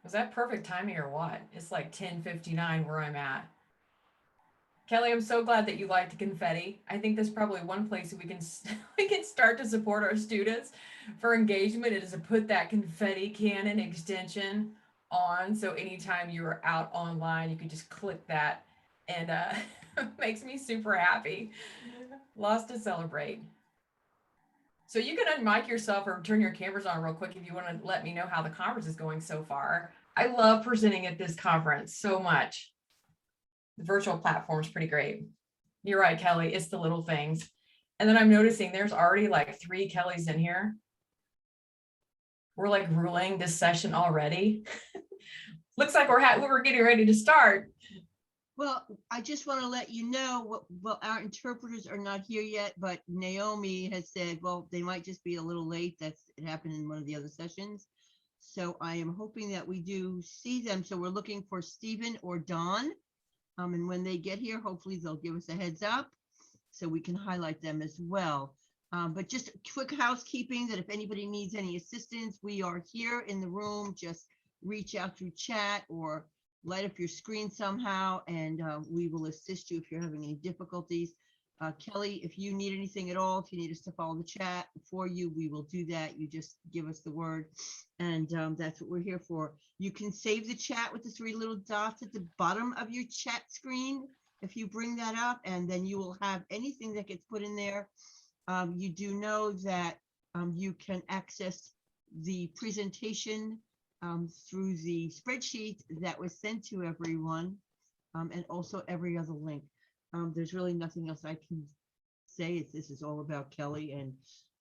Was that perfect timing or what? It's like 10:59 where I'm at. Kelly, I'm so glad that you like the confetti. I think that's probably one place we can we can start to support our students for engagement is to put that confetti cannon extension on. So anytime you're out online, you can just click that, and makes me super happy. Lots to celebrate. So you can unmic yourself or turn your cameras on real quick if you want to let me know how the conference is going so far. I love presenting at this conference so much. The virtual platform is pretty great. You're right, Kelly. It's the little things. And then I'm noticing there's already like 3 Kellys in here. We're like ruling this session already. Looks like we're getting ready to start. Well, I just want to let you know, well, our interpreters are not here yet, but Naomi has said, well, they might just be a little late. It happened in one of the other sessions. So I am hoping that we do see them. So we're looking for Stephen or Don. And when they get here, hopefully they'll give us a heads up so we can highlight them as well. But just quick housekeeping that if anybody needs any assistance, we are here in the room. Just reach out through chat or light up your screen somehow, and we will assist you if you're having any difficulties. Kelly, if you need anything at all, if you need us to follow the chat for you, we will do that. You just give us the word, and that's what we're here for. You can save the chat with the 3 little dots at the bottom of your chat screen if you bring that up, and then you will have anything that gets put in there. You do know that you can access the presentation through the spreadsheet that was sent to everyone, and also every other link. There's really nothing else I can say. This is all about Kelly, and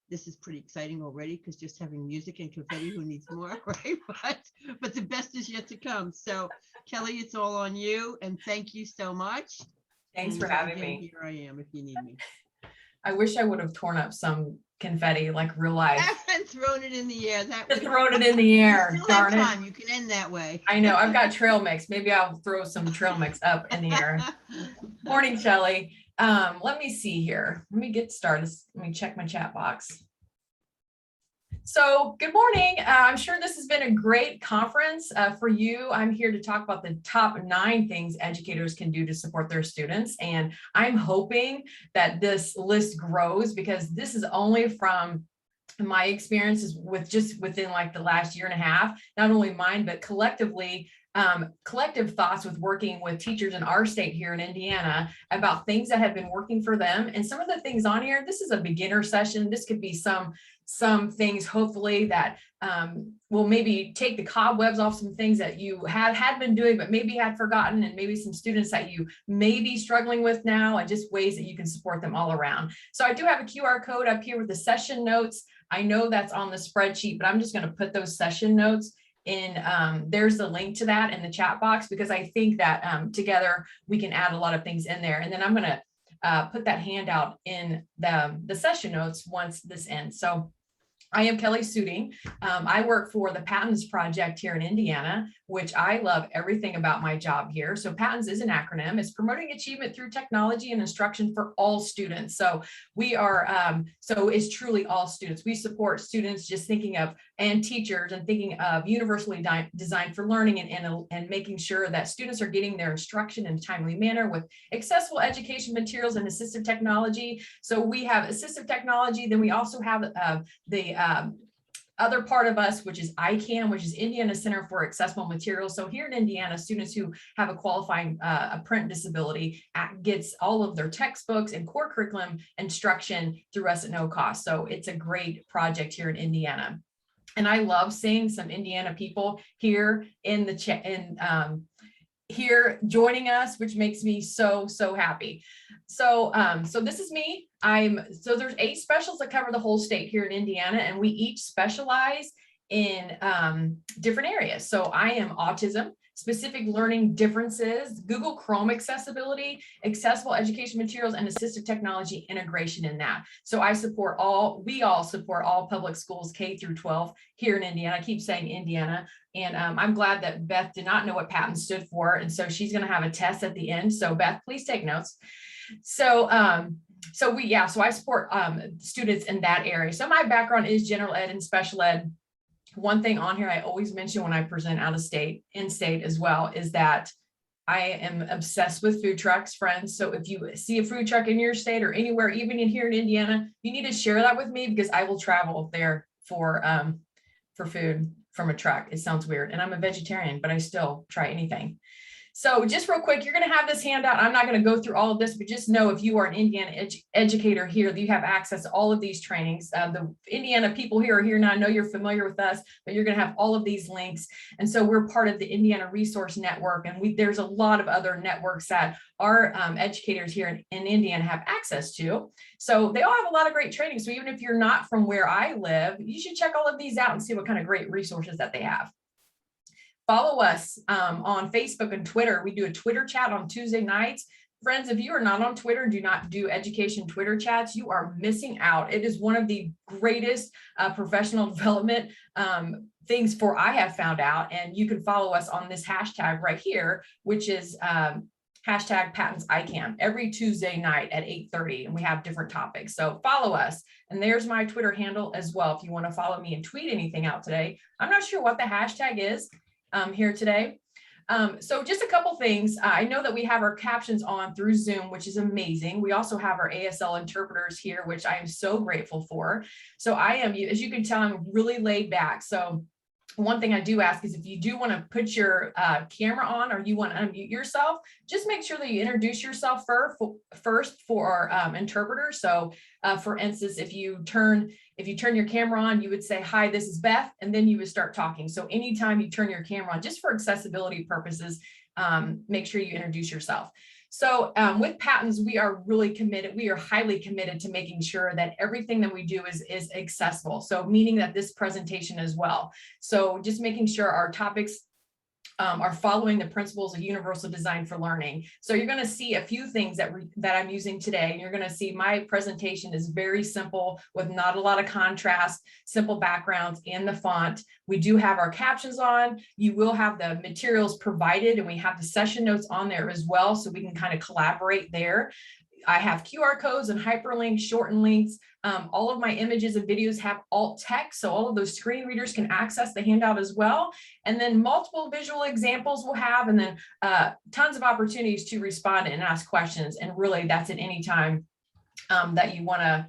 this is pretty exciting already because just having music and confetti, who needs more, right? But the best is yet to come. So Kelly, it's all on you, and thank you so much. Thanks for having me. Here I am if you need me. I wish I would have torn up some confetti like real life. And thrown it in the air. Just thrown it in the air. Darn it. You can end that way. I know. I've got trail mix. Maybe I'll throw some trail mix up in the air. Morning, Kelly. Let me see here. Let me get started. Let me check my chat box. So good morning. I'm sure this has been a great conference for you. I'm here to talk about the top 9 things educators can do to support their students. And I'm hoping that this list grows because this is only from my experiences with just within like the last year and a half, not only mine, but collectively, collective thoughts with working with teachers in our state here in Indiana about things that have been working for them. And some of the things on here, this is a beginner session. This could be some things hopefully that will maybe take the cobwebs off some things that you had been doing, but maybe had forgotten, and maybe some students that you may be struggling with now, and just ways that you can support them all around. So I do have a QR code up here with the session notes. I know that's on the spreadsheet, but I'm just going to put those session notes in. There's the link to that in the chat box, because I think that together we can add a lot of things in there. And then I'm going to put that handout in the session notes once this ends. So I am Kelli Suding. I work for the Patents Project here in Indiana, which I love everything about my job here. So Patents is an acronym. It's promoting achievement through technology and instruction for all students. So we are, so it's truly all students. We support students just thinking of, and teachers, and thinking of universally designed for learning, and making sure that students are getting their instruction in a timely manner with accessible education materials and assistive technology. So we have assistive technology. Then we also have the other part of us, which is ICAM, which is Indiana Center for Accessible Materials. So here in Indiana, students who have a qualifying a print disability gets all of their textbooks and core curriculum instruction through us at no cost. So it's a great project here in Indiana. And I love seeing some Indiana people here in the chat, here joining us, which makes me so happy. So so this is me. So there's 8 specials that cover the whole state here in Indiana, and we each specialize in different areas. So I am autism, specific learning differences, Google Chrome accessibility, accessible education materials, and assistive technology integration in that. So we all support all public schools K through 12 here in Indiana. I keep saying Indiana. And I'm glad that Beth did not know what patent stood for. And so she's going to have a test at the end. So Beth, please take notes. So so I support students in that area. So my background is general ed and special ed. one thing on here I always mention when I present out of state, in state as well, is that I am obsessed with food trucks, friends. So if you see a food truck in your state or anywhere, even in here in Indiana, you need to share that with me, because I will travel there for food from a truck. It sounds weird. And I'm a vegetarian, but I still try anything. So just real quick, you're going to have this handout. I'm not going to go through all of this, but just know if you are an Indiana educator here, that you have access to all of these trainings. The Indiana people here are here now. I know you're familiar with us, but you're going to have all of these links. And so we're part of the Indiana Resource Network, and there's a lot of other networks that our educators here in Indiana have access to. So they all have a lot of great training. So even if you're not from where I live, you should check all of these out and see what kind of great resources that they have. Follow us on Facebook and Twitter. We do a Twitter chat on Tuesday nights. Friends, if you are not on Twitter and do not do education Twitter chats, you are missing out. It is one of the greatest professional development things I have found out. And you can follow us on this hashtag right here, which is hashtag Patents ICAM, every Tuesday night at 8:30. And we have different topics. So follow us. And there's my Twitter handle as well, if you want to follow me and tweet anything out today. I'm not sure what the hashtag is here today. So just a couple things. I know that we have our captions on through Zoom, which is amazing. We also have our ASL interpreters here, which I am so grateful for. So I am, as you can tell, I'm really laid back. So one thing I do ask is, if you do want to put your camera on, or you want to unmute yourself, just make sure that you introduce yourself first for our interpreters. So for instance, if you turn your camera on, you would say, "Hi, this is Beth," and then you would start talking. So anytime you turn your camera on, just for accessibility purposes, make sure you introduce yourself. So with patents, we are really committed. We are highly committed to making sure that everything that we do is accessible. So meaning that this presentation as well. So just making sure our topics are following the principles of universal design for learning. So you're going to see a few things that I'm using today. And you're going to see my presentation is very simple, with not a lot of contrast, simple backgrounds, and the font. We do have our captions on. You will have the materials provided, and we have the session notes on there as well, so we can kind of collaborate there. I have QR codes and hyperlinks, shortened links. All of my images and videos have alt text, so all of those screen readers can access the handout as well. And then multiple visual examples we'll have, and then tons of opportunities to respond and ask questions. And really, that's at any time that you want to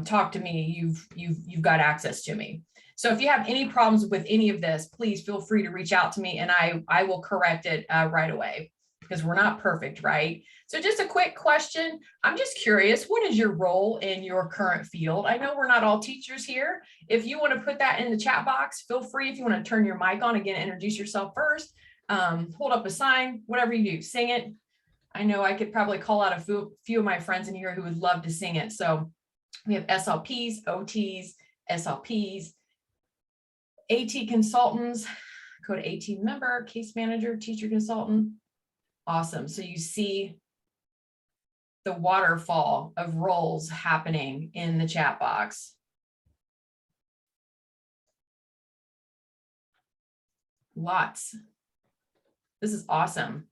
talk to me, you've got access to me. So if you have any problems with any of this, please feel free to reach out to me, and I will correct it right away, because we're not perfect, right? So just a quick question. I'm just curious, what is your role in your current field? I know we're not all teachers here. If you want to put that in the chat box, feel free. If you want to turn your mic on, again, introduce yourself first, hold up a sign, whatever you do, sing it. I know I could probably call out a few of my friends in here who would love to sing it. So we have SLPs, OTs, SLPs, AT consultants, code AT member, case manager, teacher consultant. Awesome. So you see the waterfall of roles happening in the chat box. Lots. This is awesome.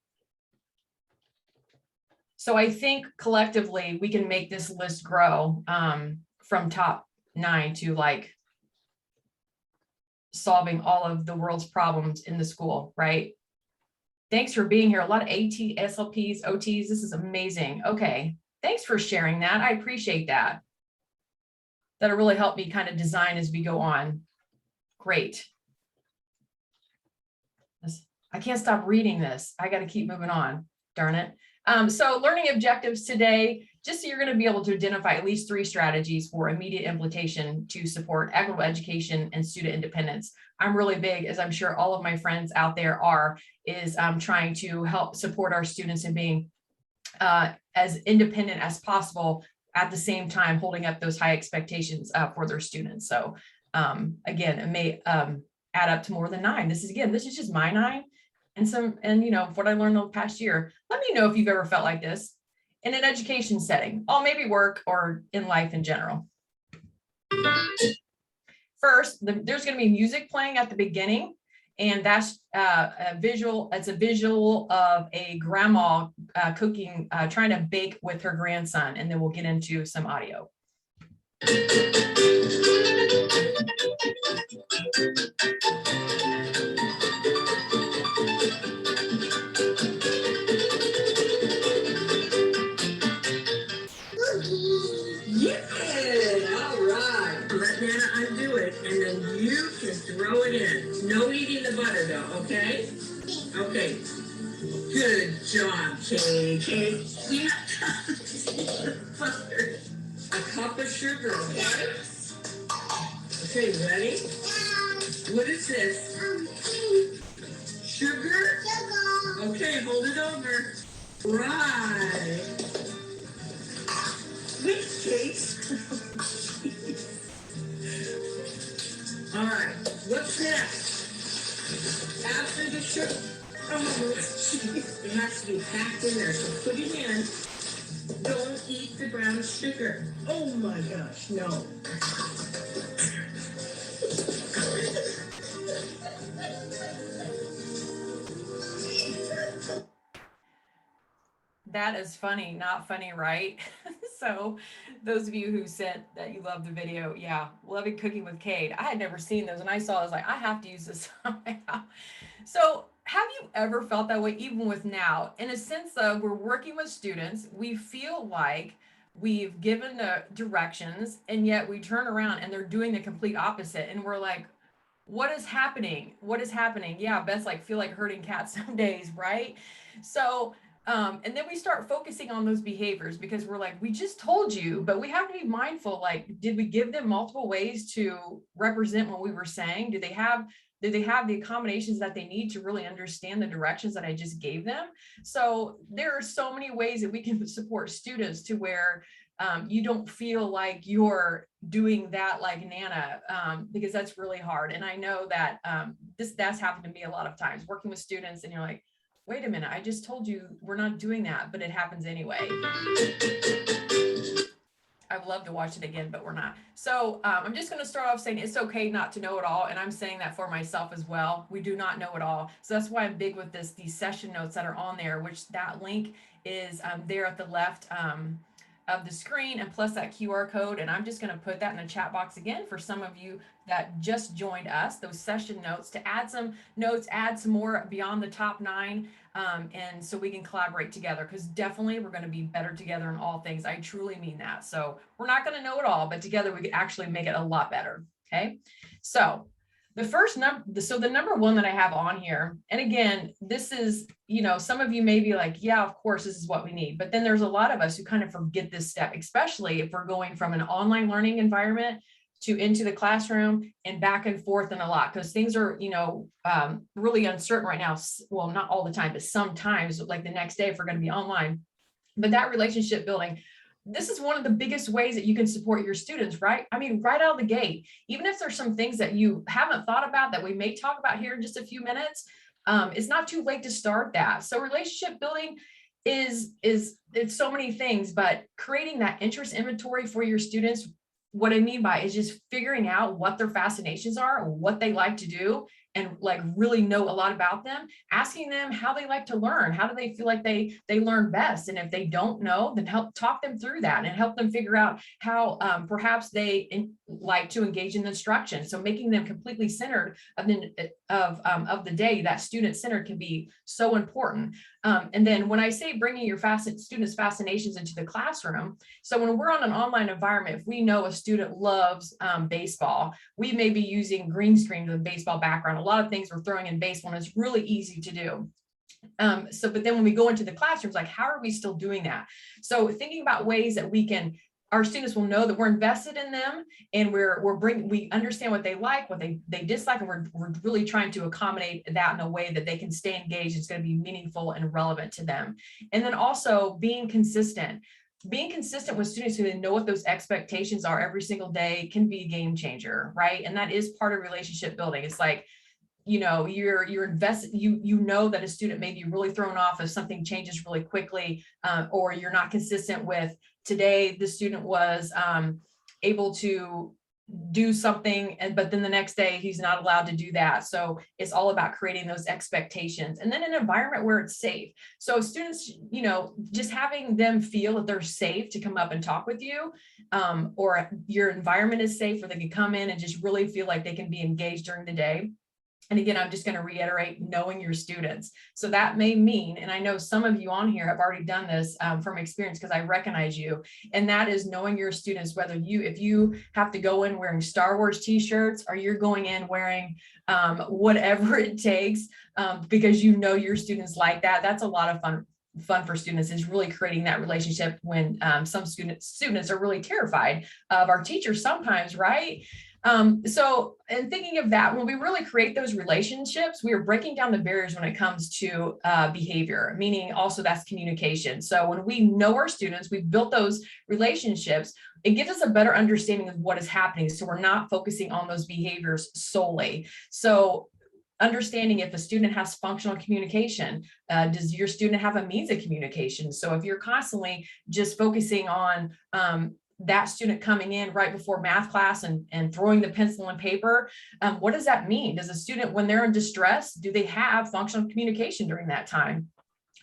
So I think collectively we can make this list grow from top 9 to like solving all of the world's problems in the school, right? Thanks for being here. A lot of AT, SLPs, OTs. This is amazing. Okay. Thanks for sharing that. I appreciate that. That'll really help me kind of design as we go on. Great. I can't stop reading this. I got to keep moving on. Darn it. So learning objectives today, just so you're going to be able to identify at least 3 strategies for immediate implementation to support equitable education and student independence. I'm really big, as I'm sure all of my friends out there are, is trying to help support our students in being as independent as possible, at the same time holding up those high expectations for their students. So again, it may add up to more than 9. This is just my 9. And you know, what I learned the past year. Let me know if you've ever felt like this in an education setting, or maybe work or in life in general. First, there's going to be music playing at the beginning, and that's a visual. It's a visual of a grandma cooking, trying to bake with her grandson, and then we'll get into some audio. Yeah, all right. Let Nana undo it, and then you can throw it in. No eating the butter, though, okay? Okay. Good job, Kate. Yeah. Butter. A cup of sugar, okay? Okay, ready? What is this? Sugar? Okay, hold it over. Right. Wait, Kate. All right, what's next? After the sugar. Oh, geez. It has to be packed in there, so put it in. Don't eat the brown sugar. Oh my gosh, no. That is funny, not funny, right? So those of you who said that you love the video, yeah, loving cooking with Kate. I had never seen those, and I saw, I was like, I have to use this somehow. So have you ever felt that way, even with now, in a sense of we're working with students, we feel like we've given the directions, and yet we turn around and they're doing the complete opposite, and we're like, what is happening? What is happening? Yeah, Beth's like, feel like herding cats some days, right? So and then we start focusing on those behaviors because we're like, we just told you, but we have to be mindful. Like, did we give them multiple ways to represent what we were saying? Do they have the accommodations that they need to really understand the directions that I just gave them? So there are so many ways that we can support students to where you don't feel like you're doing that like Nana, because that's really hard. And I know that that's happened to me a lot of times working with students, and you're like, wait a minute, I just told you we're not doing that, but it happens anyway. I'd love to watch it again, but we're not. So I'm just going to start off saying it's okay not to know it all. And I'm saying that for myself as well. We do not know it all. So that's why I'm big with these session notes that are on there, which that link is there at the left of the screen, and plus that QR code. And I'm just going to put that in the chat box again for some of you that just joined us, those session notes, to add some notes, add some more beyond the top 9. And so we can collaborate together, because definitely we're going to be better together in all things. I truly mean that. So we're not going to know it all, but together we can actually make it a lot better. Okay. So the first number, so the number 1 that I have on here, and again, this is, some of you may be like, yeah, of course, this is what we need. But then there's a lot of us who kind of forget this step, especially if we're going from an online learning environment to into the classroom and back and forth and a lot, because things are, really uncertain right now. Well, not all the time, but sometimes, like the next day if we're going to be online. But that relationship building, this is one of the biggest ways that you can support your students, right? I mean, right out of the gate, even if there's some things that you haven't thought about that we may talk about here in just a few minutes, it's not too late to start that. So relationship building it's so many things, but creating that interest inventory for your students, what I mean by is just figuring out what their fascinations are, what they like to do, and like really know a lot about them, asking them how they like to learn, how do they feel like they learn best, and if they don't know, then help talk them through that and help them figure out how perhaps they like to engage in the instruction. So making them completely centered of the day, that student centered, can be so important. And then when I say bringing your students' fascinations into the classroom, so when we're on an online environment, if we know a student loves baseball, we may be using green screen with a baseball background. A lot of things we're throwing in baseball, and it's really easy to do. But then when we go into the classrooms, like, how are we still doing that? So thinking about ways that our students will know that we're invested in them, and we understand what they like, what they dislike, and we're really trying to accommodate that in a way that they can stay engaged. It's going to be meaningful and relevant to them. And then also being consistent with students who know what those expectations are every single day can be a game changer, right? And that is part of relationship building. It's like, you're invested, you know that a student may be really thrown off if something changes really quickly, or you're not consistent with, today the student was able to do something, but then the next day he's not allowed to do that. So it's all about creating those expectations, and then an environment where it's safe. So students, just having them feel that they're safe to come up and talk with you, or your environment is safe where they can come in and just really feel like they can be engaged during the day. And again, I'm just going to reiterate, knowing your students. So that may mean, and I know some of you on here have already done this from experience because I recognize you, and that is knowing your students, whether if you have to go in wearing Star Wars t-shirts, or you're going in wearing whatever it takes, because you know your students like that. That's a lot of fun for students, is really creating that relationship when some students are really terrified of our teachers sometimes, right? So, and thinking of that, when we really create those relationships, we are breaking down the barriers when it comes to behavior, meaning also that's communication. So when we know our students, we've built those relationships, it gives us a better understanding of what is happening. So we're not focusing on those behaviors solely. So understanding if a student has functional communication, does your student have a means of communication? So if you're constantly just focusing on that student coming in right before math class and throwing the pencil and paper, what does that mean? Does a student, when they're in distress, do they have functional communication during that time?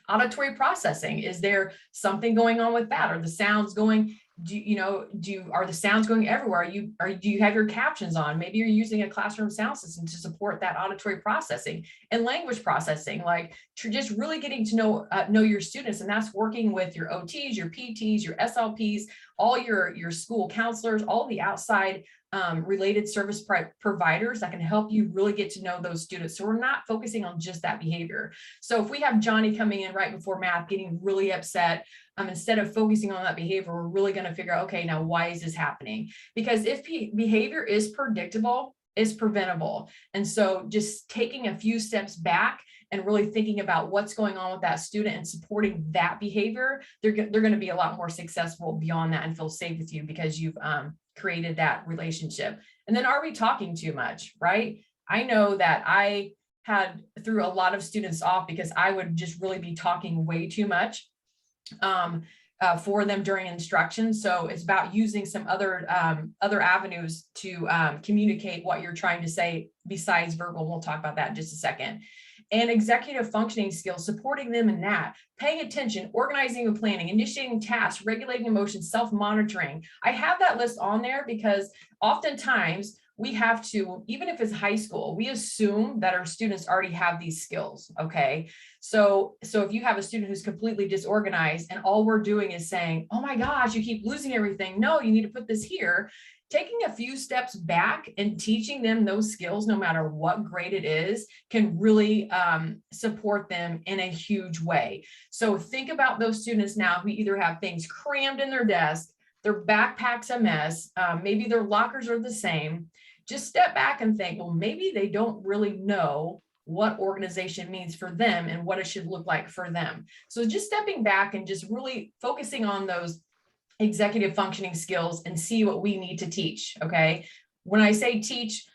Auditory processing, is there something going on with that? Are the sounds going, are the sounds going everywhere? Do you have your captions on? Maybe you're using a classroom sound system to support that auditory processing. And language processing, like just really getting to know your students, and that's working with your OTs, your PTs, your SLPs, all your school counselors, all the outside related service providers that can help you really get to know those students. So we're not focusing on just that behavior. So if we have Johnny coming in right before math getting really upset, instead of focusing on that behavior, we're really going to figure out, okay, now why is this happening? Because if behavior is predictable, it's preventable. And so just taking a few steps back and really thinking about what's going on with that student and supporting that behavior, they're going to be a lot more successful beyond that and feel safe with you because you've created that relationship. And then, are we talking too much, right? I know that I had threw a lot of students off because I would just really be talking way too much for them during instruction. So it's about using some other avenues to communicate what you're trying to say besides verbal. We'll talk about that in just a second. And executive functioning skills, supporting them in that, paying attention, organizing and planning, initiating tasks, regulating emotions, self-monitoring. I have that list on there because oftentimes we have to, even if it's high school, we assume that our students already have these skills, okay? So if you have a student who's completely disorganized and all we're doing is saying, oh my gosh, you keep losing everything. No, you need to put this here. Taking a few steps back and teaching them those skills, no matter what grade it is, can really support them in a huge way. So think about those students now who either have things crammed in their desk, their backpack's a mess, maybe their lockers are the same. Just step back and think, well, maybe they don't really know what organization means for them and what it should look like for them. So just stepping back and just really focusing on those executive functioning skills and see what we need to teach, okay? When I say teach,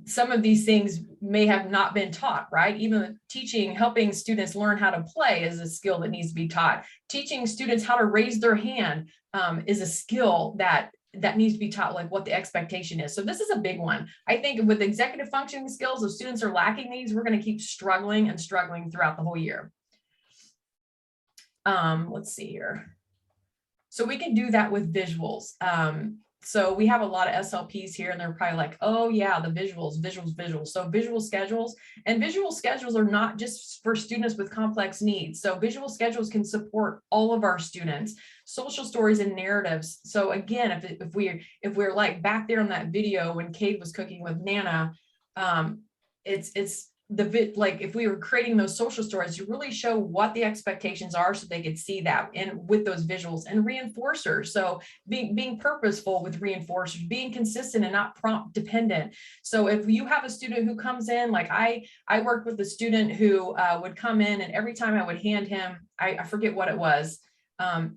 some of these things may have not been taught, right? Even teaching, helping students learn how to play is a skill that needs to be taught. Teaching students how to raise their hand is a skill that needs to be taught, like what the expectation is. So this is a big one. I think with executive functioning skills, if students are lacking these, we're going to keep struggling and struggling throughout the whole year. Let's see here. So we can do that with visuals. So we have a lot of SLPs here and they're probably like, oh yeah, the visuals. So visual schedules, and visual schedules are not just for students with complex needs. So visual schedules can support all of our students. Social stories and narratives. So again, if we're like back there on that video when Kate was cooking with Nana, it's like if we were creating those social stories to really show what the expectations are so they could see that, and with those visuals and reinforcers. So being purposeful with reinforcers, being consistent and not prompt dependent. So if you have a student who comes in, like I worked with a student who would come in, and every time I would hand him, I forget what it was.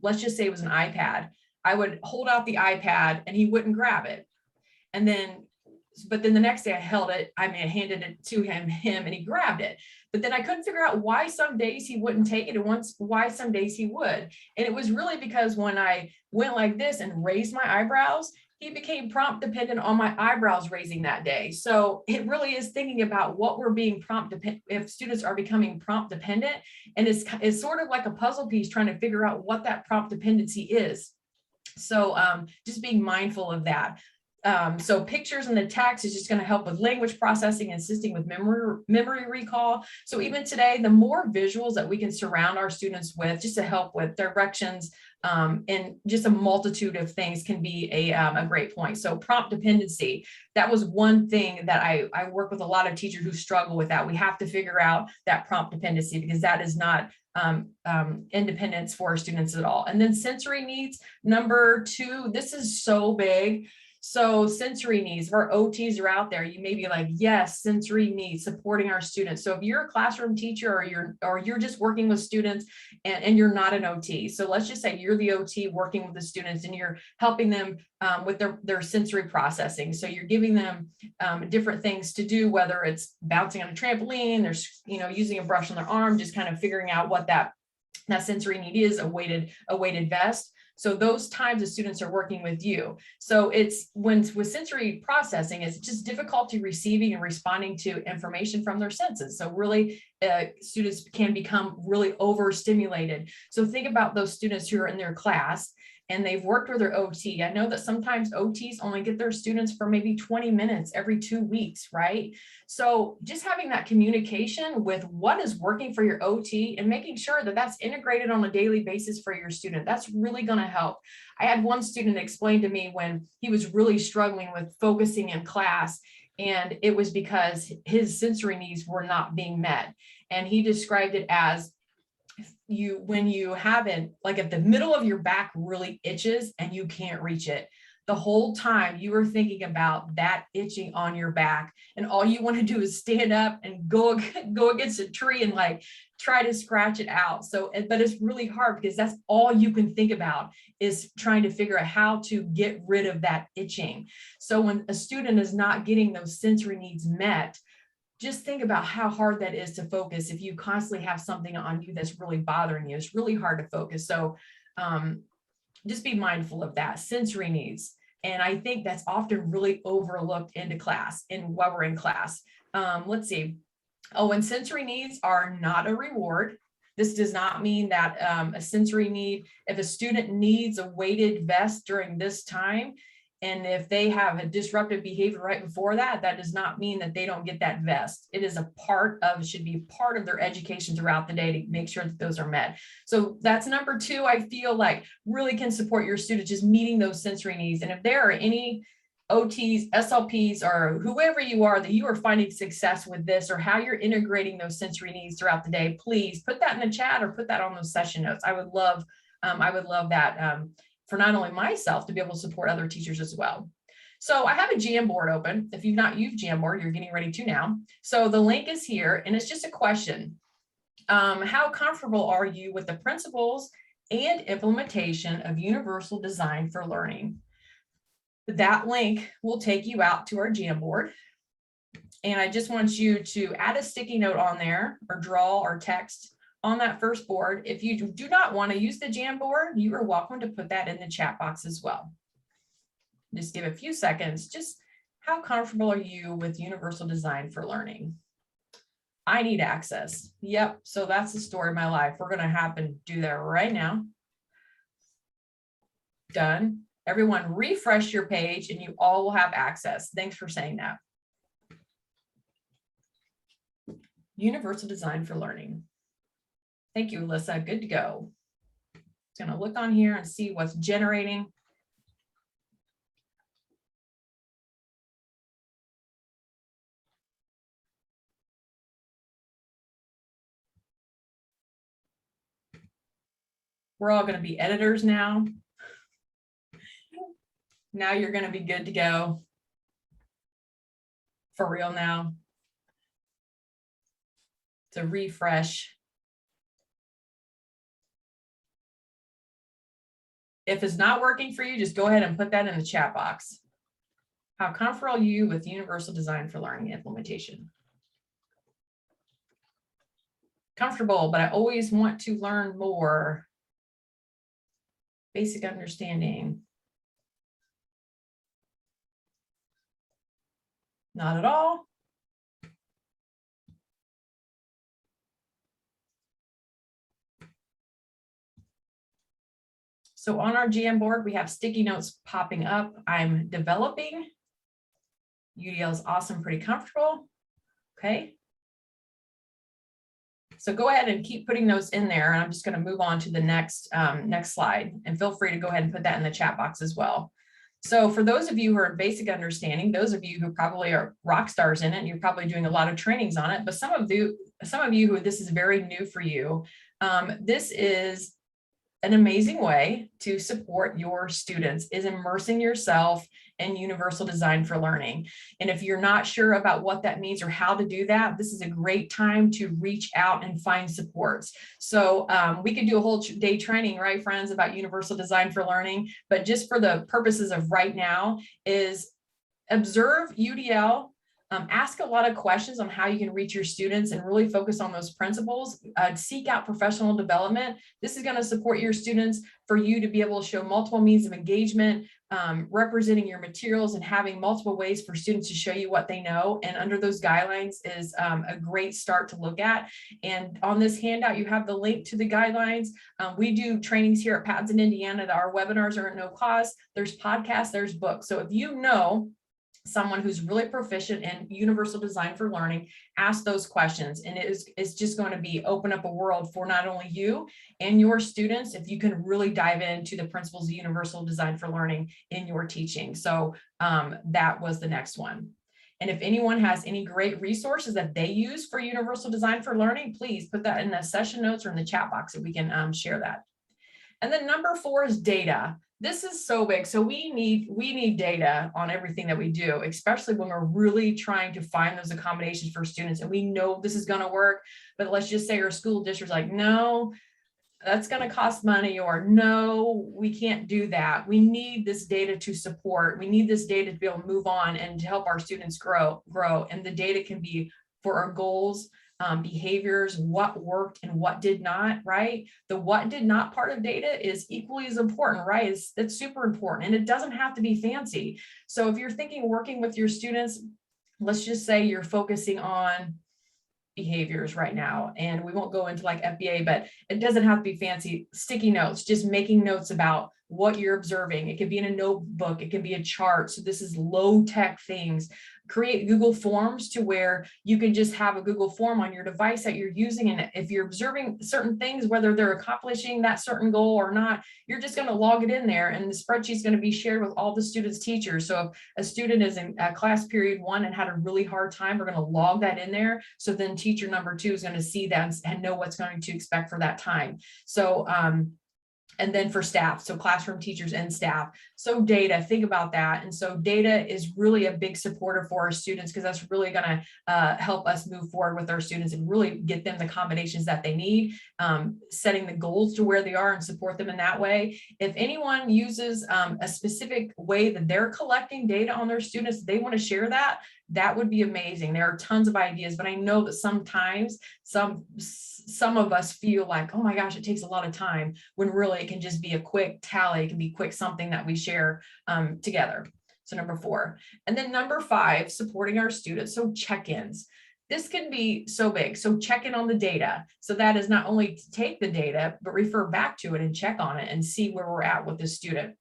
Let's just say it was an iPad. I would hold out the iPad and he wouldn't grab it. But then the next day I handed it to him and he grabbed it. But then I couldn't figure out why some days he wouldn't take it and why some days he would. And it was really because when I went like this and raised my eyebrows, he became prompt dependent on my eyebrows raising that day. So it really is thinking about what we're being prompt dependent, if students are becoming prompt dependent, and it's sort of like a puzzle piece trying to figure out what that prompt dependency is. So just being mindful of that. So pictures and the text is just going to help with language processing and assisting with memory recall. So even today, the more visuals that we can surround our students with just to help with directions and just a multitude of things can be a great point. So prompt dependency, that was one thing that I work with a lot of teachers who struggle with that. We have to figure out that prompt dependency because that is not independence for our students at all. And then sensory needs, number 2, this is so big. So sensory needs, if our OTs are out there, you may be like, yes, sensory needs, supporting our students. So if you're a classroom teacher or you're just working with students and you're not an OT. So let's just say you're the OT working with the students and you're helping them with their sensory processing. So you're giving them different things to do, whether it's bouncing on a trampoline, there's, using a brush on their arm, just kind of figuring out what that sensory need is, a weighted vest. So those times the students are working with you. So it's with sensory processing, it's just difficulty receiving and responding to information from their senses. So really students can become really overstimulated. So think about those students who are in their class and they've worked with their OT. I know that sometimes OTs only get their students for maybe 20 minutes every 2 weeks, right? So just having that communication with what is working for your OT and making sure that that's integrated on a daily basis for your student, that's really going to help. I had one student explain to me when he was really struggling with focusing in class, and it was because his sensory needs were not being met. And he described it as when you haven't, like if the middle of your back really itches and you can't reach it, the whole time you were thinking about that itching on your back, and all you want to do is stand up and go against a tree and like try to scratch it out. So, but it's really hard because that's all you can think about is trying to figure out how to get rid of that itching. So when a student is not getting those sensory needs met, just think about how hard that is to focus. If you constantly have something on you that's really bothering you, it's really hard to focus. So just be mindful of that, sensory needs. And I think that's often really overlooked into class and while we're in class. Let's see. Oh, and sensory needs are not a reward. This does not mean that a sensory need, if a student needs a weighted vest during this time, and if they have a disruptive behavior right before that, that does not mean that they don't get that vest. It is should be part of their education throughout the day to make sure that those are met. So that's number 2, I feel like really can support your students, just meeting those sensory needs. And if there are any OTs, SLPs, or whoever you are that you are finding success with this or how you're integrating those sensory needs throughout the day, please put that in the chat or put that on those session notes. I would love that. For not only myself to be able to support other teachers as well. So I have a Jamboard open. If you've not used Jamboard, you're getting ready to now. So the link is here and it's just a question. How comfortable are you with the principles and implementation of universal design for learning? That link will take you out to our Jamboard. And I just want you to add a sticky note on there or draw or text on that first board. If you do not want to use the Jamboard, you are welcome to put that in the chat box as well. Just give a few seconds. Just how comfortable are you with universal design for learning? I need access. Yep. So that's the story of my life. We're going to do that right now. Done. Everyone refresh your page and you all will have access. Thanks for saying that. Universal design for learning. Thank you, Alyssa. Good to go. Just going to look on here and see what's generating. We're all going to be editors now. Now you're going to be good to go. For real now. To refresh. If it's not working for you, just go ahead and put that in the chat box. How comfortable are you with universal design for learning implementation? Comfortable, but I always want to learn more. Basic understanding. Not at all. So on our Jamboard, we have sticky notes popping up. I'm developing. UDL is awesome, pretty comfortable. Okay. So go ahead and keep putting those in there. And I'm just going to move on to the next slide, and feel free to go ahead and put that in the chat box as well. So for those of you who are in basic understanding, those of you who probably are rock stars in it, and you're probably doing a lot of trainings on it, but some of you who this is very new for you, this is an amazing way to support your students, is immersing yourself in universal design for learning. And if you're not sure about what that means or how to do that, this is a great time to reach out and find supports. So we could do a whole day training, right, friends, about universal design for learning, but just for the purposes of right now is observe UDL. Ask a lot of questions on how you can reach your students and really focus on those principles. Seek out professional development. This is going to support your students for you to be able to show multiple means of engagement, representing your materials and having multiple ways for students to show you what they know. And under those guidelines is a great start to look at. And on this handout, you have the link to the guidelines. We do trainings here at PADS in Indiana. Our webinars are at no cost. There's podcasts, there's books. So if you know someone who's really proficient in universal design for learning, ask those questions. And it's just going to be open up a world for not only you and your students, if you can really dive into the principles of universal design for learning in your teaching. So that was the next one. And if anyone has any great resources that they use for universal design for learning, please put that in the session notes or in the chat box so we can share that. And then number 4 is data. This is so big. So we need data on everything that we do, especially when we're really trying to find those accommodations for students. And we know this is going to work, but let's just say our school district's like, no, that's going to cost money, or no, we can't do that. We need this data to support. We need this data to be able to move on and to help our students grow. And the data can be for our goals, behaviors, what worked and what did not, right? The what did not part of data is equally as important, right? It's super important, and it doesn't have to be fancy. So if you're thinking working with your students, let's just say you're focusing on behaviors right now, and we won't go into like FBA, but it doesn't have to be fancy. Sticky notes, just making notes about what you're observing. It could be in a notebook, it can be a chart. So this is low tech things. Create Google Forms to where you can just have a Google form on your device that you're using. And if you're observing certain things, whether they're accomplishing that certain goal or not, you're just going to log it in there, and the spreadsheet is going to be shared with all the students' teachers. So if a student is in class period 1 and had a really hard time, we're going to log that in there. So then teacher number 2 is going to see that and know what's going to expect for that time. So and then for staff, so classroom teachers and staff. So data, think about that. And so data is really a big supporter for our students, because that's really going to help us move forward with our students and really get them the combinations that they need, setting the goals to where they are and support them in that way. If anyone uses a specific way that they're collecting data on their students, they want to share that, that would be amazing. There are tons of ideas, but I know that sometimes some of us feel like, oh my gosh, it takes a lot of time, when really it can just be a quick tally. It can be quick something that we share together. So number 4. And then number 5, supporting our students. So check-ins. This can be so big. So check in on the data. So that is not only to take the data, but refer back to it and check on it and see where we're at with the student.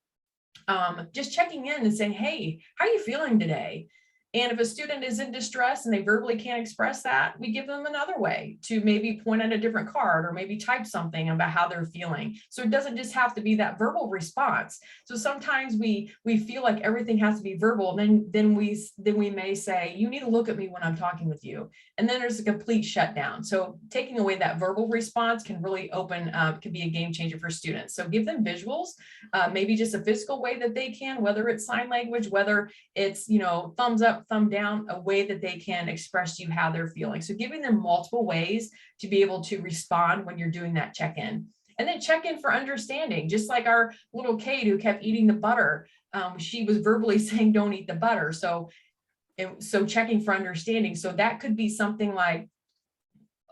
Just checking in and saying, hey, how are you feeling today? And if a student is in distress and they verbally can't express that, we give them another way to maybe point at a different card or maybe type something about how they're feeling. So it doesn't just have to be that verbal response. So sometimes we feel like everything has to be verbal, and then we may say, you need to look at me when I'm talking with you. And then there's a complete shutdown. So taking away that verbal response can really can be a game changer for students. So give them visuals, maybe just a physical way that they can, whether it's sign language, whether it's, thumbs up, thumb down, a way that they can express to you how they're feeling. So giving them multiple ways to be able to respond when you're doing that check-in. And then check in for understanding, just like our little Kate who kept eating the butter. She was verbally saying, don't eat the butter. So checking for understanding. So that could be something like,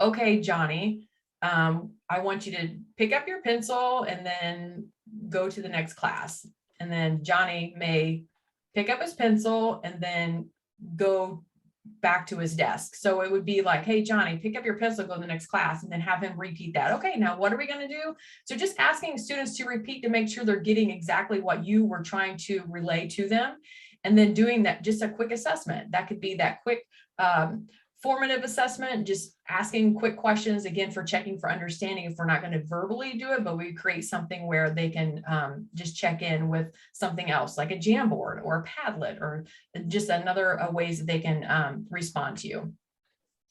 okay, Johnny, I want you to pick up your pencil and then go to the next class. And then Johnny may pick up his pencil and then go back to his desk. So it would be like, hey, Johnny, pick up your pencil, go to the next class, and then have him repeat that. Okay, now what are we going to do? So just asking students to repeat to make sure they're getting exactly what you were trying to relay to them. And then doing that, just a quick assessment. That could be that quick formative assessment, just asking quick questions, again, for checking for understanding if we're not going to verbally do it, but we create something where they can just check in with something else, like a Jamboard or a Padlet, or just another ways that they can respond to you.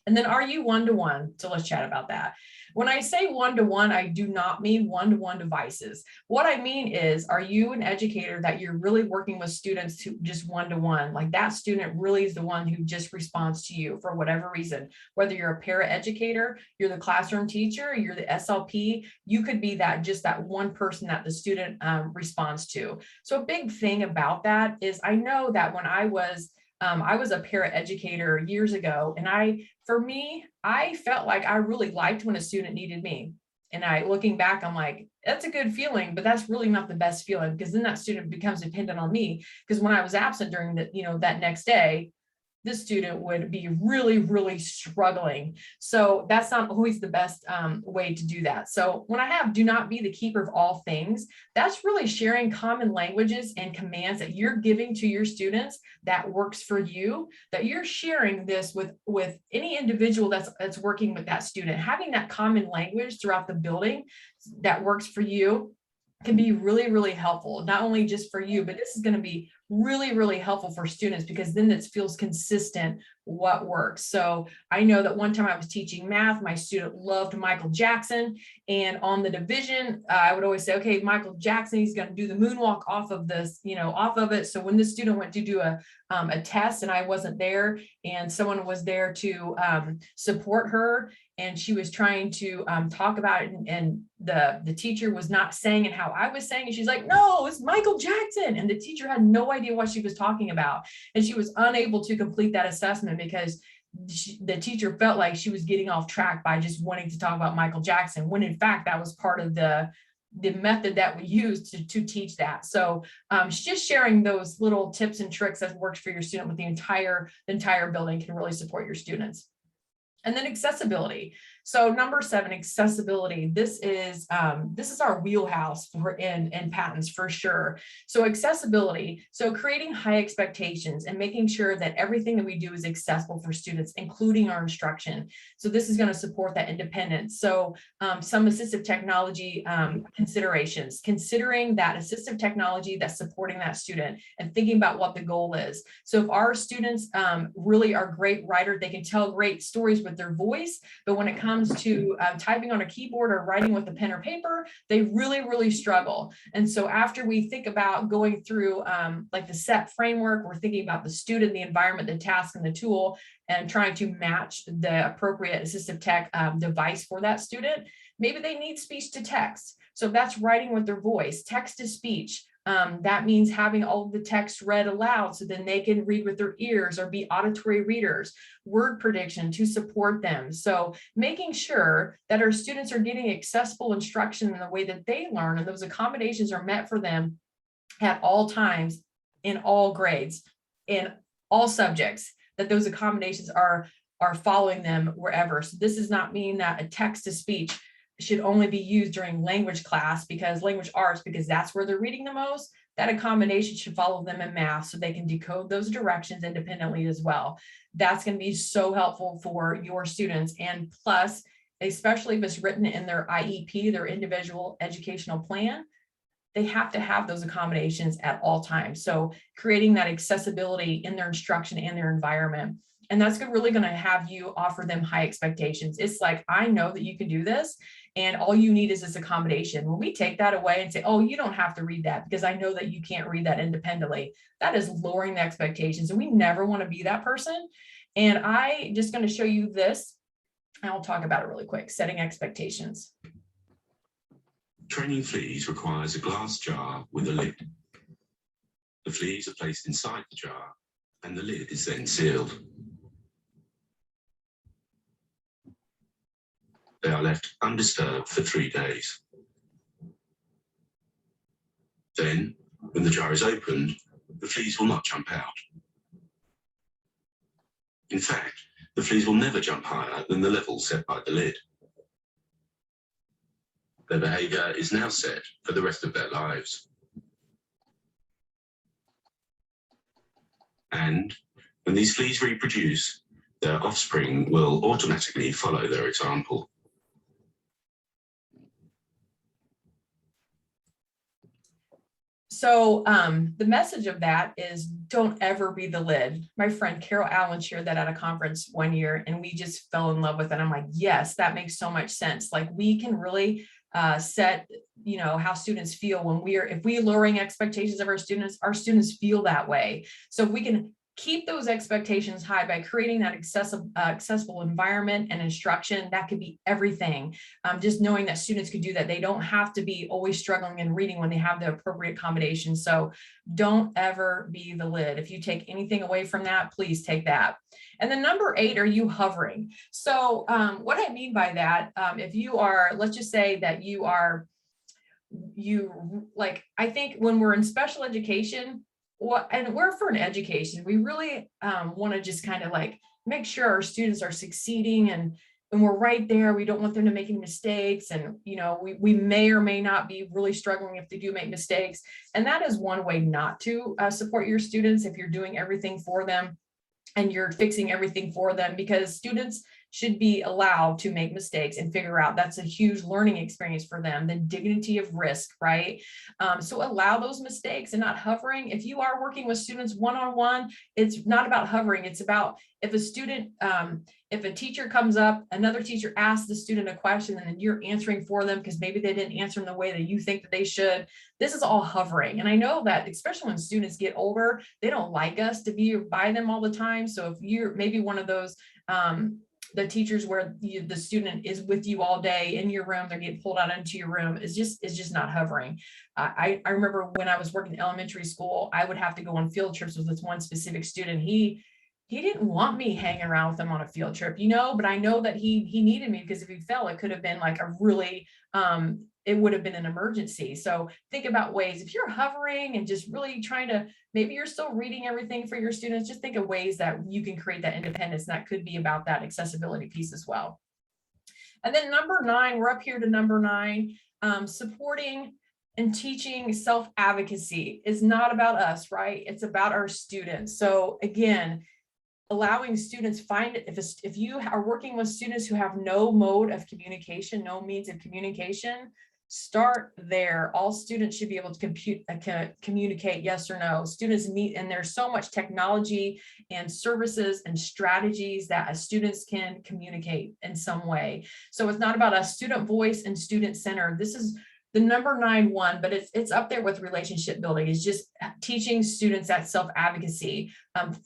And then are you one-to-one? So let's chat about that. When I say one-to-one, I do not mean one-to-one devices. What I mean is, are you an educator that you're really working with students who just one-to-one, like that student really is the one who just responds to you for whatever reason, whether you're a paraeducator, you're the classroom teacher, you're the SLP, you could be that, just that one person that the student responds to. So a big thing about that is, I know that when I was a paraeducator years ago, and for me, I felt like I really liked when a student needed me. And looking back, I'm like, that's a good feeling, but that's really not the best feeling, because then that student becomes dependent on me. Because when I was absent during that next day, this student would be really, really struggling. So that's not always the best way to do that. So when I have do not be the keeper of all things, that's really sharing common languages and commands that you're giving to your students that works for you, that you're sharing this with any individual that's working with that student. Having that common language throughout the building that works for you can be really, really helpful, not only just for you, but this is going to be really, really helpful for students, because then it feels consistent what works. So I know that one time I was teaching math, my student loved Michael Jackson, and on the division, I would always say, okay, Michael Jackson, he's going to do the moonwalk off of this, off of it. So when the student went to do a test and I wasn't there, and someone was there to support her, and she was trying to talk about it, and the teacher was not saying it how I was saying it. She's like, no, it's Michael Jackson. And the teacher had no idea what she was talking about. And she was unable to complete that assessment because the teacher felt like she was getting off track by just wanting to talk about Michael Jackson, when in fact, that was part of the method that we used to teach that. So just sharing those little tips and tricks that works for your student with the entire building can really support your students. And then accessibility. So number 7, accessibility. This is our wheelhouse in patents for sure. So accessibility. So creating high expectations and making sure that everything that we do is accessible for students, including our instruction. So this is going to support that independence. So some assistive technology considerations, considering that assistive technology that's supporting that student and thinking about what the goal is. So if our students really are great writers, they can tell great stories with their voice, but when it comes to typing on a keyboard or writing with a pen or paper, they really, really struggle. And so after we think about going through like the SET framework, we're thinking about the student, the environment, the task, and the tool, and trying to match the appropriate assistive tech device for that student. Maybe they need speech to text. So if that's writing with their voice, text to speech. That means having all of the text read aloud so then they can read with their ears or be auditory readers, word prediction to support them. So making sure that our students are getting accessible instruction in the way that they learn, and those accommodations are met for them at all times, in all grades, in all subjects, that those accommodations are following them wherever. So this does not mean that a text to speech should only be used during language class, because language arts, because that's where they're reading the most. That accommodation should follow them in math so they can decode those directions independently as well. That's going to be so helpful for your students. And plus, especially if it's written in their IEP, their individual educational plan, they have to have those accommodations at all times. So creating that accessibility in their instruction and their environment. And that's really going to have you offer them high expectations. It's like, I know that you can do this, and all you need is this accommodation. When we take that away and say, oh, you don't have to read that because I know that you can't read that independently, that is lowering the expectations. And we never want to be that person. And I just going to show you this, and I'll talk about it really quick, setting expectations. Training fleas requires a glass jar with a lid. The fleas are placed inside the jar, and the lid is then sealed. They are left undisturbed for 3 days. Then, when the jar is opened, the fleas will not jump out. In fact, the fleas will never jump higher than the level set by the lid. Their behaviour is now set for the rest of their lives. And when these fleas reproduce, their offspring will automatically follow their example. So the message of that is don't ever be the lid. My friend Carol Allen shared that at a conference one year, and we just fell in love with it. I'm like, yes, that makes so much sense. Like we can really set, how students feel when if we lowering expectations of our students feel that way. So if we can keep those expectations high by creating that accessible environment and instruction, that could be everything. Just knowing that students could do that. They don't have to be always struggling in reading when they have the appropriate combination. So don't ever be the lid. If you take anything away from that, please take that. And then number 8, are you hovering? So what I mean by that, if you are, let's just say that I think when we're in special education, and we're for an education, we really want to just kind of like make sure our students are succeeding and we're right there. We don't want them to make any mistakes. And, we may or may not be really struggling if they do make mistakes. And that is one way not to support your students if you're doing everything for them and you're fixing everything for them, because students should be allowed to make mistakes and figure out. That's a huge learning experience for them, the dignity of risk, right? So allow those mistakes and not hovering. If you are working with students one-on-one, it's not about hovering. It's about if a student, if a teacher comes up, another teacher asks the student a question and then you're answering for them because maybe they didn't answer in the way that you think that they should. This is all hovering. And I know that especially when students get older, they don't like us to be by them all the time. So if you're maybe one of those, the teachers where the student is with you all day in your room, they're getting pulled out into your room, is just not hovering. I remember when I was working in elementary school, I would have to go on field trips with this one specific student. He didn't want me hanging around with him on a field trip, but I know that he needed me because if he fell, it could have been like a really, it would have been an emergency. So think about ways, if you're hovering and just really trying to, maybe you're still reading everything for your students, just think of ways that you can create that independence. And that could be about that accessibility piece as well. And then number 9, we're up here to number 9, supporting and teaching self-advocacy is not about us, right? It's about our students. So again, allowing students find it. If you are working with students who have no mode of communication, no means of communication, start there. All students should be able to communicate yes or no. Students need, and there's so much technology and services and strategies that students can communicate in some way. So it's not about a student voice and student center. This is the number 9 one, but it's up there with relationship building, is just teaching students that self-advocacy,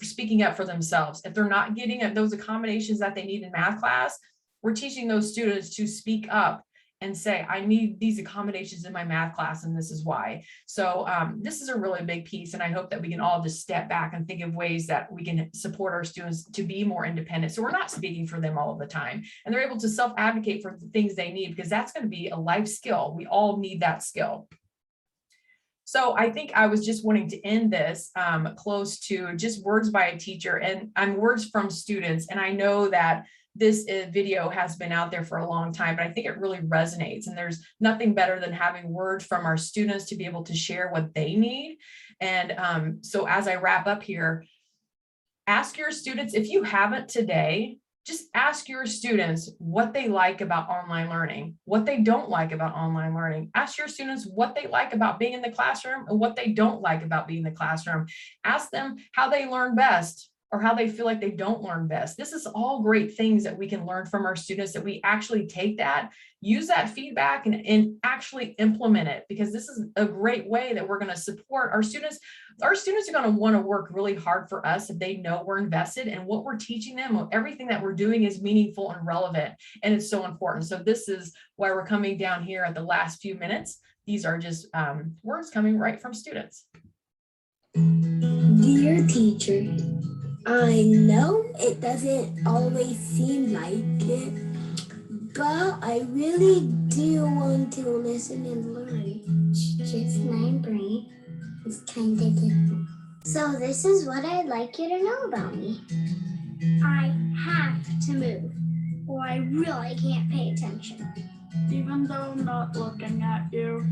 speaking up for themselves. If they're not getting those accommodations that they need in math class, we're teaching those students to speak up and say, I need these accommodations in my math class, and this is why. So this is a really big piece, and I hope that we can all just step back and think of ways that we can support our students to be more independent. So we're not speaking for them all of the time, and they're able to self-advocate for the things they need, because that's going to be a life skill. We all need that skill. So I think I was just wanting to end this close to just words by a teacher and words from students. And I know that this video has been out there for a long time, but I think it really resonates. And there's nothing better than having words from our students to be able to share what they need. And so as I wrap up here, ask your students, if you haven't today, just ask your students what they like about online learning, what they don't like about online learning. Ask your students what they like about being in the classroom and what they don't like about being in the classroom. Ask them how they learn best, or how they feel like they don't learn best. This is all great things that we can learn from our students, that we actually take that, use that feedback and actually implement it, because this is a great way that we're going to support our students. Our students are going to want to work really hard for us if they know we're invested and what we're teaching them. Everything that we're doing is meaningful and relevant, and it's so important. So this is why we're coming down here at the last few minutes. These are just words coming right from students. Dear teacher, I know it doesn't always seem like it, but I really do want to listen and learn. Just my brain is kind of different. So this is what I'd like you to know about me. I have to move or I really can't pay attention. Even though I'm not looking at you,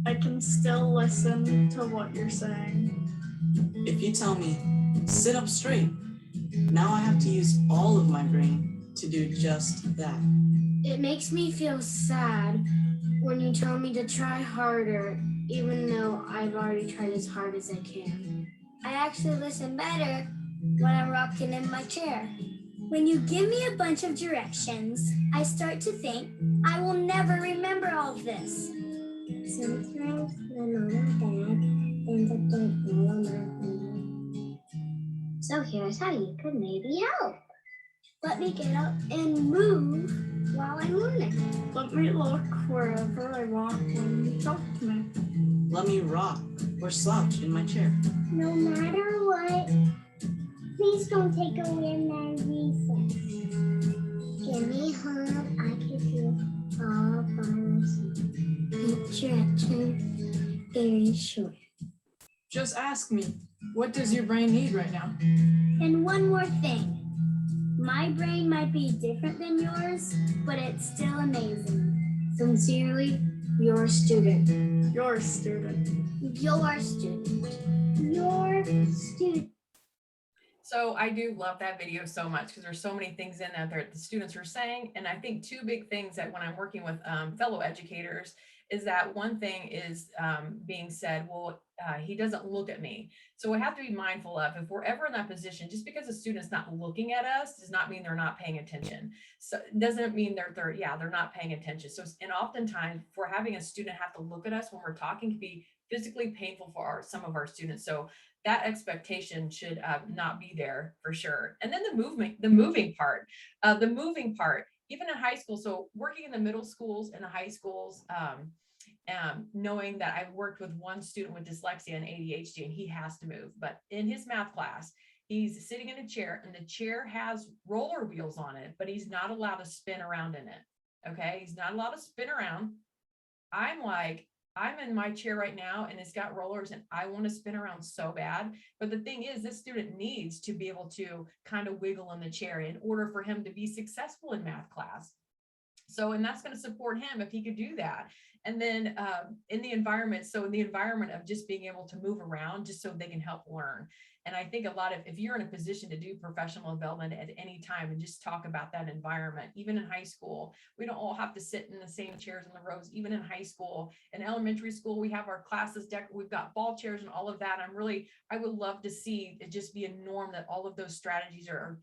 I can still listen to what you're saying. If you tell me, sit up straight, now I have to use all of my brain to do just that. It makes me feel sad when you tell me to try harder, even though I've already tried as hard as I can. I actually listen better when I'm rocking in my chair. When you give me a bunch of directions, I start to think I will never remember all of this. Sometimes my mom and dad ends up doing all of my homework. So here's how you could maybe help. Let me get up and move while I'm learning. Let me look wherever I want when you talk to me. Let me rock or slouch in my chair. No matter what, please don't take away my recess. Give me a hug, I can feel all by myself. Instruction very short. Just ask me, what does your brain need right now? And one more thing. My brain might be different than yours, but it's still amazing. Sincerely, your student. You're a student. Your student. Your student. So I do love that video so much because there's so many things in that the students are saying. And I think two big things that when I'm working with fellow educators is that one thing is being said, well, he doesn't look at me. So we have to be mindful of if we're ever in that position, just because a student's not looking at us does not mean they're not paying attention. So it doesn't mean they're not paying attention. So, and oftentimes for having a student have to look at us when we're talking can be physically painful for some of our students. So that expectation should not be there for sure. And then the moving part, even in high school. So working in the middle schools and the high schools, knowing that I've worked with one student with dyslexia and ADHD, and he has to move, but in his math class, he's sitting in a chair and the chair has roller wheels on it, but he's not allowed to spin around in it. Okay. He's not allowed to spin around. I'm in my chair right now and it's got rollers and I want to spin around so bad. But the thing is, this student needs to be able to kind of wiggle in the chair in order for him to be successful in math class. So, and that's going to support him if he could do that. And then in the environment of just being able to move around just so they can help learn. And I think if you're in a position to do professional development at any time and just talk about that environment, even in high school, we don't all have to sit in the same chairs in the rows, even in high school. In elementary school, we have our classes, we've got ball chairs and all of that. I would love to see it just be a norm that all of those strategies are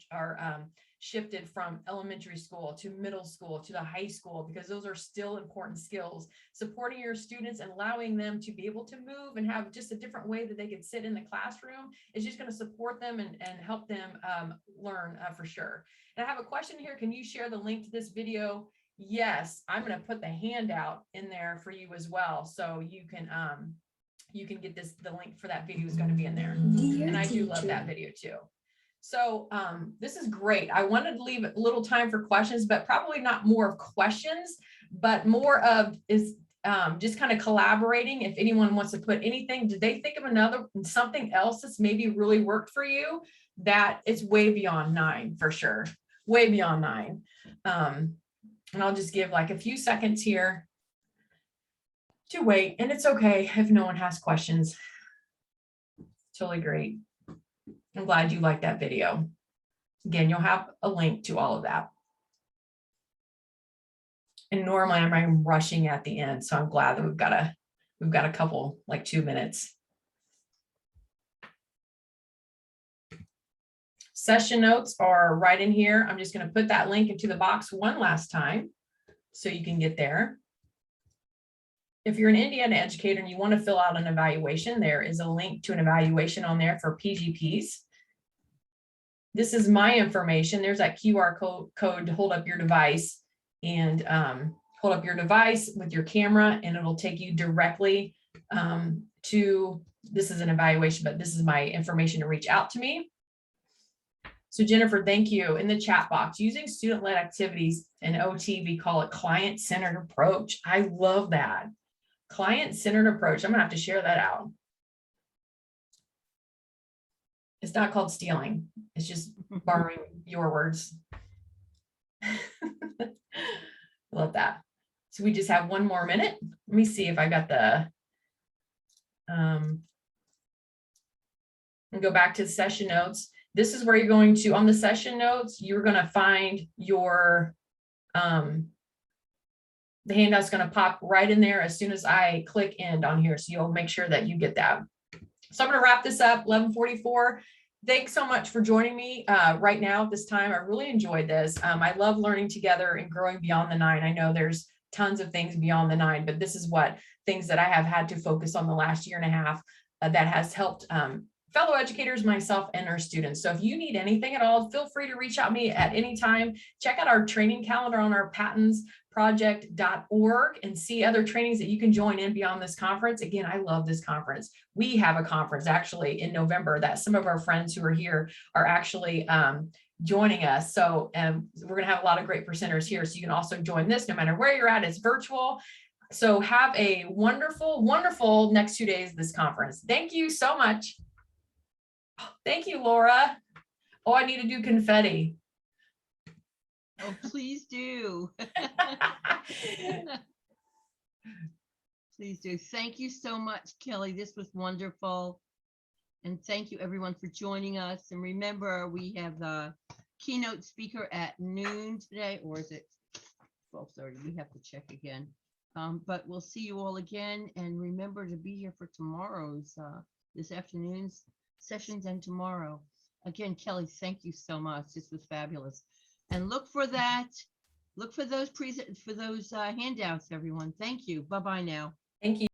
shifted from elementary school to middle school to the high school, because those are still important skills. Supporting your students and allowing them to be able to move and have just a different way that they could sit in the classroom is just going to support them and help them learn for sure. And I have a question here. Can you share the link to this video? Yes, I'm going to put the handout in there for you as well. So you can get the link for that video is going to be in there. And I do love that video too. So this is great. I wanted to leave a little time for questions, but probably not more of questions, but more of just kind of collaborating. If anyone wants to put anything, did they think of something else that's maybe really worked for you? That it's way beyond 9 for sure, way beyond 9. And I'll just give like a few seconds here to wait, and it's okay if no one has questions. Totally great. I'm glad you liked that video. Again, you'll have a link to all of that. And normally I'm rushing at the end, so I'm glad that we've got a couple, like 2 minutes. Session notes are right in here. I'm just going to put that link into the box one last time so you can get there. If you're an Indiana educator and you want to fill out an evaluation, there is a link to an evaluation on there for PGPs. This is my information. There's that QR code to hold up your device and hold up your device with your camera, and it'll take you directly to, this is an evaluation, but this is my information to reach out to me. So Jennifer, thank you. In the chat box, using student-led activities in OT, we call it client-centered approach. I love that. Client-centered approach. I'm gonna have to share that out. It's not called stealing. It's just borrowing your words. Love that. So we just have one more minute. Let me see if I got the, and go back to the session notes. This is where you're going to, on the session notes, you're going to find your, the handout's going to pop right in there as soon as I click end on here. So you'll make sure that you get that. So I'm going to wrap this up, 11:44. Thanks so much for joining me right now at this time. I really enjoyed this. I love learning together and growing beyond the 9. I know there's tons of things beyond the 9, but this is what things that I have had to focus on the last year and a half that has helped fellow educators, myself, and our students. So if you need anything at all, feel free to reach out to me at any time. Check out our training calendar on our patentsproject.org and see other trainings that you can join in beyond this conference. Again, I love this conference. We have a conference actually in November that some of our friends who are here are actually joining us. So we're going to have a lot of great presenters here. So you can also join this no matter where you're at. It's virtual. So have a wonderful, wonderful next 2 days of this conference. Thank you so much. Thank you, Laura. Oh, I need to do confetti. Oh, please do. Please do. Thank you so much, Kelly. This was wonderful. And thank you everyone for joining us. And remember, we have the keynote speaker at noon today, or is it 12:30? We have to check again. But we'll see you all again. And remember to be here for tomorrow's, this afternoon's sessions and tomorrow. Again, Kelly, thank you so much. This was fabulous. And look for that. Look for those handouts, everyone. Thank you. Bye-bye now. Thank you.